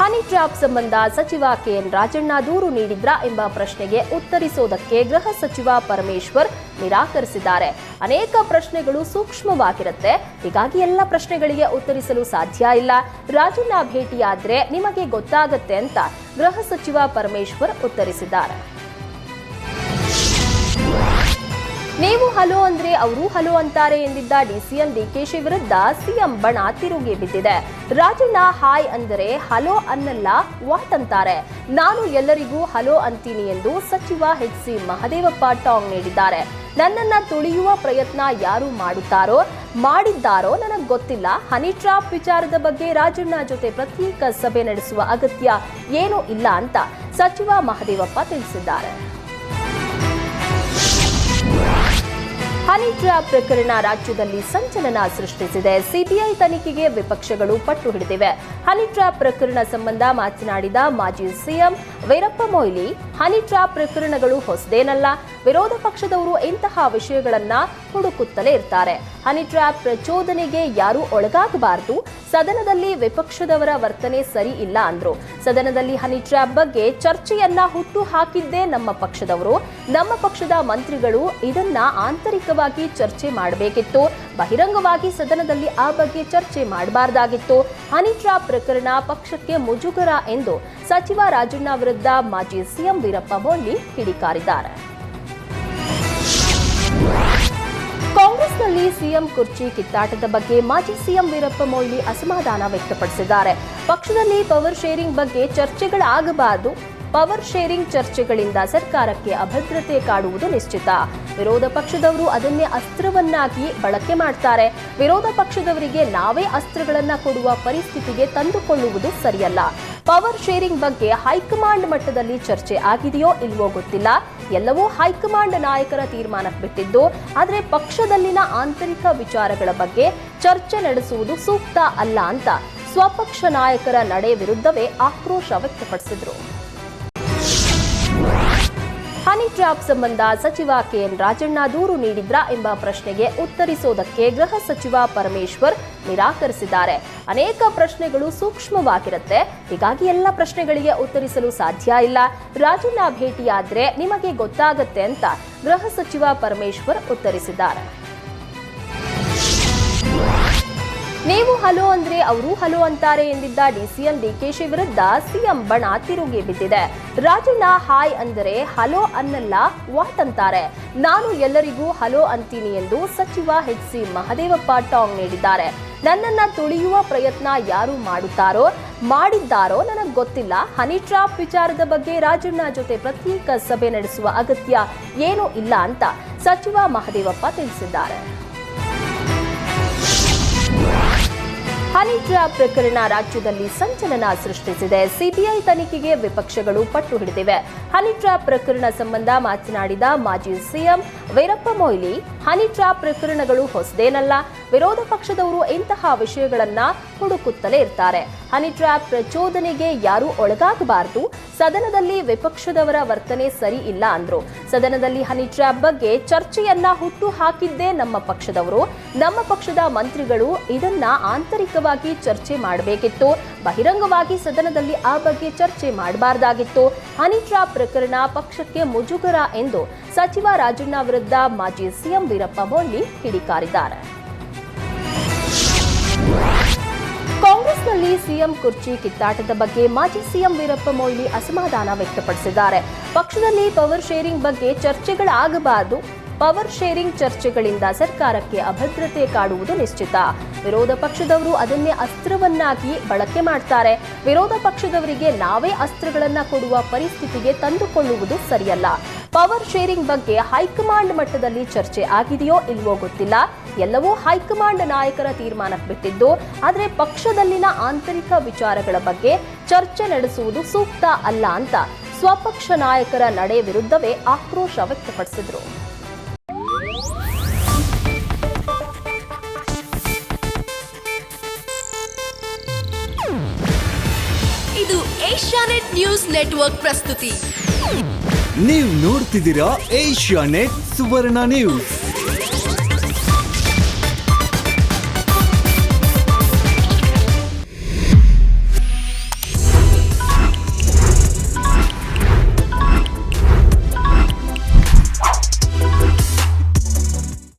Honey trap ಸಂಬಂಧ ಸಚಿವ K N Rajanna ದೂರು ನೀಡಿದ್ರಾ ಎಂಬ ಪ್ರಶ್ನೆಗೆ ಉತ್ತರಿಸೋದಕ್ಕೆ ಗೃಹ ಸಚಿವ ಪರಮೇಶ್ವರ್ ನಿರಾಕರಿಸಿದ್ದಾರೆ. ಅನೇಕ ಪ್ರಶ್ನೆಗಳು ಸೂಕ್ಷ್ಮವಾಗಿರುತ್ತೆ, ಹೀಗಾಗಿ ಎಲ್ಲ ಪ್ರಶ್ನೆಗಳಿಗೆ ಉತ್ತರಿಸಲು ಸಾಧ್ಯ ಇಲ್ಲ. ರಾಜಣ್ಣ ಭೇಟಿಯಾದ್ರೆ ನಿಮಗೆ ಗೊತ್ತಾಗತ್ತೆ ಅಂತ ಗೃಹ ಸಚಿವ ಪರಮೇಶ್ವರ್ ಉತ್ತರಿಸಿದ್ದಾರೆ. ನೀವು ಹಲೋ ಅಂದ್ರೆ ಅವರು ಹಲೋ ಅಂತಾರೆ ಎಂದಿದ್ದ ಡಿಸಿಎಂ ಡಿಕೆಶಿ ವಿರುದ್ಧ ಸಿಎಂ ಬಣ ತಿರುಗಿ ಬಿದ್ದಿದೆ. ರಾಜಣ್ಣ ಹಾಯ್ ಅಂದರೆ ಹಲೋ ಅನ್ನಲ್ಲ ವಾಟ್ ಅಂತಾರೆ. ನಾನು ಎಲ್ಲರಿಗೂ ಹಲೋ ಅಂತೀನಿ ಎಂದು ಸಚಿವ ಎಚ್.ಸಿ. ಮಹದೇವಪ್ಪ ಟಾಂಗ್ ನೀಡಿದ್ದಾರೆ. ನನ್ನನ್ನ ತುಳಿಯುವ ಪ್ರಯತ್ನ ಯಾರು ಮಾಡಿದ್ದಾರೋ ನನಗೆ ಗೊತ್ತಿಲ್ಲ. ಹನಿ ಟ್ರ್ಯಾಪ್ ವಿಚಾರದ ಬಗ್ಗೆ ರಾಜಣ್ಣ ಜೊತೆ ಪ್ರತ್ಯೇಕ ಸಭೆ ನಡೆಸುವ ಅಗತ್ಯ ಏನೂ ಇಲ್ಲ ಅಂತ ಸಚಿವ ಮಹದೇವಪ್ಪ ತಿಳಿಸಿದ್ದಾರೆ. ಹನಿ ಟ್ರ್ಯಾಪ್ ಪ್ರಕರಣ ರಾಜ್ಯದಲ್ಲಿ ಸಂಚಲನ ಸೃಷ್ಟಿಸಿದೆ. ಸಿಬಿಐ ತನಿಖೆಗೆ ವಿಪಕ್ಷಗಳು ಪಟ್ಟು ಹಿಡಿದಿವೆ. ಹನಿ ಟ್ರ್ಯಾಪ್ ಪ್ರಕರಣ ಸಂಬಂಧ ಮಾತನಾಡಿದ ಮಾಜಿ CM Veerappa Moily, honey trap ಪ್ರಕರಣಗಳು ಹೊಸದೇನಲ್ಲ. ವಿರೋಧ ಪಕ್ಷದವರು ಇಂತಹ ವಿಷಯಗಳನ್ನ ಹುಡುಕುತ್ತಲೇ ಇರ್ತಾರೆ. ಹನಿ ಟ್ರ್ಯಾಪ್ ಪ್ರಚೋದನೆಗೆ ಯಾರೂ ಒಳಗಾಗಬಾರದು. ಸದನದಲ್ಲಿ ವಿಪಕ್ಷದವರ ವರ್ತನೆ ಸರಿ ಇಲ್ಲ ಅಂದ್ರು. ಸದನದಲ್ಲಿ ಹನಿ ಟ್ರ್ಯಾಪ್ ಬಗ್ಗೆ ಚರ್ಚೆಯನ್ನ ಹುಟ್ಟು ಹಾಕಿದ್ದೇ ನಮ್ಮ ಪಕ್ಷದವರು. ನಮ್ಮ ಪಕ್ಷದ ಮಂತ್ರಿಗಳು ಇದನ್ನ ಆಂತರಿಕವಾಗಿ ಚರ್ಚೆ ಮಾಡಬೇಕಿತ್ತು. ಬಹಿರಂಗವಾಗಿ ಸದನದಲ್ಲಿ ಆ ಬಗ್ಗೆ ಚರ್ಚೆ ಮಾಡಬಾರದಾಗಿತ್ತು. ಹನಿ ಟ್ರ್ಯಾಪ್ ಪ್ರಕರಣ ಪಕ್ಷಕ್ಕೆ ಮುಜುಗರ ಎಂದು ಸಚಿವ ರಾಜಣ್ಣ ವಿರುದ್ಧ ಮಾಜಿ ಸಿಎಂ ವೀರಪ್ಪ ಮೊಯ್ಲಿ ಕಿಡಿಕಾರಿದ್ದಾರೆ. ಕಾಂಗ್ರೆಸ್ನಲ್ಲಿ ಸಿಎಂ ಕುರ್ಚಿ ಕಿತ್ತಾಟದ ಬಗ್ಗೆ ಮಾಜಿ ಸಿಎಂ ವೀರಪ್ಪ ಮೊಯ್ಲಿ ಅಸಮಾಧಾನ ವ್ಯಕ್ತಪಡಿಸಿದ್ದಾರೆ. ಪಕ್ಷದಲ್ಲಿ ಪವರ್ ಶೇರಿಂಗ್ ಬಗ್ಗೆ ಚರ್ಚೆಗಳಾಗಬಾರದು. ಪವರ್ ಶೇರಿಂಗ್ ಚರ್ಚೆಗಳಿಂದ ಸರ್ಕಾರಕ್ಕೆ ಅಭದ್ರತೆ ಕಾಡುವುದು ನಿಶ್ಚಿತ. ವಿರೋಧ ಪಕ್ಷದವರು ಅದನ್ನೇ ಅಸ್ತ್ರವನ್ನಾಗಿ ಬಳಕೆ ಮಾಡ್ತಾರೆ. ವಿರೋಧ ಪಕ್ಷದವರಿಗೆ ನಾವೇ ಅಸ್ತ್ರಗಳನ್ನ ಕೊಡುವ ಪರಿಸ್ಥಿತಿಗೆ ತಂದುಕೊಳ್ಳುವುದು ಸರಿಯಲ್ಲ. ಪವರ್ ಶೇರಿಂಗ್ ಬಗ್ಗೆ ಹೈಕಮಾಂಡ್ ಮಟ್ಟದಲ್ಲಿ ಚರ್ಚೆ ಆಗಿದೆಯೋ ಇಲ್ವೋ ಗೊತ್ತಿಲ್ಲ. ಎಲ್ಲವೂ ಹೈಕಮಾಂಡ್ ನಾಯಕರ ತೀರ್ಮಾನಕ್ಕೆ ಬಿಟ್ಟಿದ್ದು. ಆದರೆ ಪಕ್ಷದಲ್ಲಿನ ಆಂತರಿಕ ವಿಚಾರಗಳ ಬಗ್ಗೆ ಚರ್ಚೆ ನಡೆಸುವುದು ಸೂಕ್ತ ಅಲ್ಲ ಅಂತ ಸ್ವಪಕ್ಷ ನಾಯಕರ ನಡೆ ವಿರುದ್ಧವೇ ಆಕ್ರೋಶ ವ್ಯಕ್ತಪಡಿಸಿದರು. ಹನಿ ಟ್ರ್ಯಾಪ್ ಸಂಬಂಧ ಸಚಿವ ಕೆಎನ್ ರಾಜಣ್ಣ ದೂರು ನೀಡಿದ್ರಾ ಎಂಬ ಪ್ರಶ್ನೆಗೆ ಉತ್ತರಿಸೋದಕ್ಕೆ ಗೃಹ ಸಚಿವ ಪರಮೇಶ್ವರ್ ನಿರಾಕರಿಸಿದ್ದಾರೆ. ಅನೇಕ ಪ್ರಶ್ನೆಗಳು ಸೂಕ್ಷ್ಮವಾಗಿರುತ್ತೆ, ಹೀಗಾಗಿ ಎಲ್ಲ ಪ್ರಶ್ನೆಗಳಿಗೆ ಉತ್ತರಿಸಲು ಸಾಧ್ಯ ಇಲ್ಲ. ರಾಜಣ್ಣ ಭೇಟಿಯಾದ್ರೆ ನಿಮಗೆ ಗೊತ್ತಾಗತ್ತೆ ಅಂತ ಗೃಹ ಸಚಿವ ಪರಮೇಶ್ವರ್ ಉತ್ತರಿಸಿದ್ದಾರೆ. ನೀವು ಹಲೋ ಅಂದ್ರೆ ಅವರು ಹಲೋ ಅಂತಾರೆ ಎಂದಿದ್ದ ಡಿಸಿಎಂ ಡಿಕೆಶಿ ವಿರುದ್ಧ ಸಿಎಂ ಬಣ ತಿರುಗಿ ಬಿದ್ದಿದೆ. ರಾಜಣ್ಣ ಹಾಯ್ ಅಂದರೆ ಹಲೋ ಅನ್ನಲ್ಲ ವಾಟ್ ಅಂತಾರೆ. ನಾನು ಎಲ್ಲರಿಗೂ ಹಲೋ ಅಂತೀನಿ ಎಂದು ಸಚಿವ ಎಚ್.ಸಿ. ಮಹದೇವಪ್ಪ ಟಾಂಗ್ ನೀಡಿದ್ದಾರೆ. ನನ್ನನ್ನ ತುಳಿಯುವ ಪ್ರಯತ್ನ ಯಾರು ಮಾಡಿದ್ದಾರೋ ನನಗೆ ಗೊತ್ತಿಲ್ಲ. ಹನಿ ಟ್ರ್ಯಾಪ್ ವಿಚಾರದ ಬಗ್ಗೆ ರಾಜಣ್ಣ ಜೊತೆ ಪ್ರತ್ಯೇಕ ಸಭೆ ನಡೆಸುವ ಅಗತ್ಯ ಏನೂ ಇಲ್ಲ ಅಂತ ಸಚಿವ ಮಹದೇವಪ್ಪ ತಿಳಿಸಿದ್ದಾರೆ. ಹನಿ ಟ್ರ್ಯಾಪ್ ಪ್ರಕರಣ ರಾಜ್ಯದಲ್ಲಿ ಸಂಚಲನ ಸೃಷ್ಟಿಸಿದೆ. ಸಿಬಿಐ ತನಿಖೆಗೆ ವಿಪಕ್ಷಗಳು ಪಟ್ಟು ಹಿಡಿದಿವೆ. ಹನಿ ಟ್ರ್ಯಾಪ್ ಪ್ರಕರಣ ಸಂಬಂಧ ಮಾತನಾಡಿದ ಮಾಜಿ CM Veerappa Moily, honey trap ಪ್ರಕರಣಗಳು ಹೊಸದೇನಲ್ಲ. ವಿರೋಧ ಪಕ್ಷದವರು ಇಂತಹ ವಿಷಯಗಳನ್ನ ಹುಡುಕುತ್ತಲೇ ಇರ್ತಾರೆ. ಹನಿ ಟ್ರ್ಯಾಪ್ ಪ್ರಚೋದನೆಗೆ ಯಾರೂ ಒಳಗಾಗಬಾರದು. ಸದನದಲ್ಲಿ ವಿಪಕ್ಷದವರ ವರ್ತನೆ ಸರಿ ಇಲ್ಲ ಅಂದ್ರು. ಸದನದಲ್ಲಿ ಹನಿ ಟ್ರ್ಯಾಪ್ ಬಗ್ಗೆ ಚರ್ಚೆಯನ್ನ ಹುಟ್ಟು ಹಾಕಿದ್ದೇ ನಮ್ಮ ಪಕ್ಷದವರು. ನಮ್ಮ ಪಕ್ಷದ ಮಂತ್ರಿಗಳು ಇದನ್ನ ಆಂತರಿಕವಾಗಿ ಚರ್ಚೆ ಮಾಡಬೇಕಿತ್ತು. ಬಹಿರಂಗವಾಗಿ ಸದನದಲ್ಲಿ ಆ ಬಗ್ಗೆ ಚರ್ಚೆ ಮಾಡಬಾರದಾಗಿತ್ತು. ಹನಿ ಟ್ರ್ಯಾಪ್ ಪ್ರಕರಣ ಪಕ್ಷಕ್ಕೆ ಮುಜುಗರ ಎಂದು ಸಚಿವ ರಾಜಣ್ಣ ವಿರುದ್ಧ ಮಾಜಿ ಸಿಎಂ ವೀರಪ್ಪ ಮೊಯ್ಲಿ ಕಿಡಿಕಾರಿದ್ದಾರೆ. ಕಾಂಗ್ರೆಸ್ನಲ್ಲಿ ಸಿಎಂ ಕುರ್ಚಿ ಕಿತ್ತಾಟದ ಬಗ್ಗೆ ಮಾಜಿ ಸಿಎಂ ವೀರಪ್ಪ ಮೊಯ್ಲಿ ಅಸಮಾಧಾನ ವ್ಯಕ್ತಪಡಿಸಿದ್ದಾರೆ. ಪಕ್ಷದಲ್ಲಿ ಪವರ್ ಶೇರಿಂಗ್ ಬಗ್ಗೆ ಚರ್ಚೆಗಳಾಗಬಾರದು. ಪವರ್ ಶೇರಿಂಗ್ ಚರ್ಚೆಗಳಿಂದ ಸರ್ಕಾರಕ್ಕೆ ಅಭದ್ರತೆ ಕಾಡುವುದು ನಿಶ್ಚಿತ. ವಿರೋಧ ಪಕ್ಷದವರು ಅದನ್ನೇ ಅಸ್ತ್ರವನ್ನಾಗಿ ಬಳಕೆ ಮಾಡ್ತಾರೆ. ವಿರೋಧ ಪಕ್ಷದವರಿಗೆ ನಾವೇ ಅಸ್ತ್ರಗಳನ್ನ ಕೊಡುವ ಪರಿಸ್ಥಿತಿಗೆ ತಂದುಕೊಳ್ಳುವುದು ಸರಿಯಲ್ಲ. ಪವರ್ ಶೇರಿಂಗ್ ಬಗ್ಗೆ ಹೈಕಮಾಂಡ್ ಮಟ್ಟದಲ್ಲಿ ಚರ್ಚೆ ಆಗಿದೆಯೋ ಇಲ್ವೋ ಗೊತ್ತಿಲ್ಲ. ಎಲ್ಲವೂ ಹೈಕಮಾಂಡ್ ನಾಯಕರ ತೀರ್ಮಾನಕ್ಕೆ ಬಿಟ್ಟಿದ್ದು. ಆದರೆ ಪಕ್ಷದಲ್ಲಿನ ಆಂತರಿಕ ವಿಚಾರಗಳ ಬಗ್ಗೆ ಚರ್ಚೆ ನಡೆಸುವುದು ಸೂಕ್ತ ಅಲ್ಲ ಅಂತ ಸ್ವಪಕ್ಷ ನಾಯಕರ ನಡೆ ವಿರುದ್ಧವೇ ಆಕ್ರೋಶ ವ್ಯಕ್ತಪಡಿಸಿದರು. ಇದು ಏಷ್ಯಾನೆಟ್ ನ್ಯೂಸ್ ನೆಟ್ವರ್ಕ್ ಪ್ರಸ್ತುತಿ. ನೀವು ನೋಡ್ತಿದ್ದೀರಾ ಏಷ್ಯಾನೆಟ್ ಸುವರ್ಣ ನ್ಯೂಸ್.